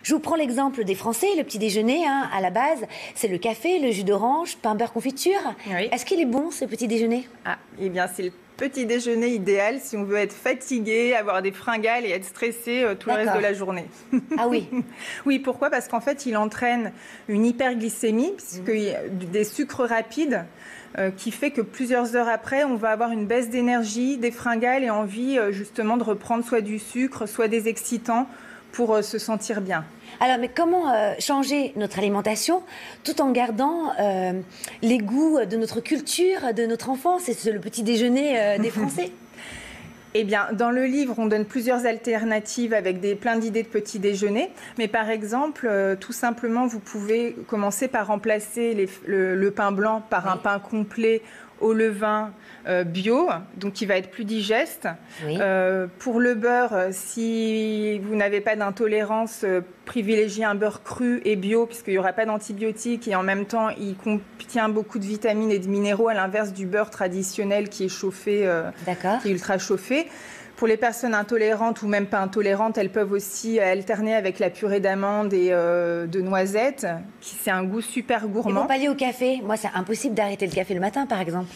Je vous prends l'exemple des Français, le petit déjeuner, hein, à la base, c'est le café, le jus d'orange, pain beurre confiture. Oui. Est-ce qu'il est bon, ce petit déjeuner? Ah, eh bien, c'est le petit déjeuner idéal si on veut être fatigué, avoir des fringales et être stressé tout le reste de la journée. Ah oui. Oui, pourquoi? Parce qu'en fait, il entraîne une hyperglycémie, puisqu'il y a des sucres rapides, qui fait que plusieurs heures après, on va avoir une baisse d'énergie, des fringales et envie justement de reprendre soit du sucre, soit des excitants pour se sentir bien. Alors, mais comment changer notre alimentation tout en gardant les goûts de notre culture, de notre enfance? C'est le petit déjeuner des Français. Eh bien, dans le livre, on donne plusieurs alternatives avec plein d'idées de petits déjeuners. Mais par exemple, tout simplement, vous pouvez commencer par remplacer le pain blanc par un pain complet au levain bio, donc qui va être plus digeste. Oui. Pour le beurre, si vous n'avez pas d'intolérance, privilégiez un beurre cru et bio, puisqu'il n'y aura pas d'antibiotiques et en même temps, il contient beaucoup de vitamines et de minéraux, à l'inverse du beurre traditionnel qui est chauffé, qui est ultra chauffé. Pour les personnes intolérantes ou même pas intolérantes, elles peuvent aussi alterner avec la purée d'amandes et de noisettes, qui c'est un goût super gourmand. Et pour pallier au café, moi c'est impossible d'arrêter le café le matin par exemple.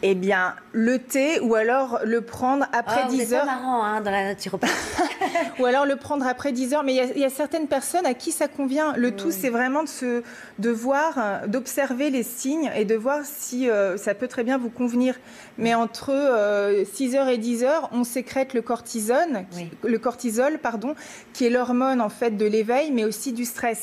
Eh bien, le thé, ou alors le prendre après 10 heures. C'est marrant hein, dans la naturopathie. Ou alors le prendre après 10 heures. Mais il y a certaines personnes à qui ça convient. Le tout, c'est vraiment de voir, d'observer les signes et de voir si ça peut très bien vous convenir. Mais entre 6 heures et 10 heures, on sécrète le cortisol, qui est l'hormone en fait de l'éveil, mais aussi du stress.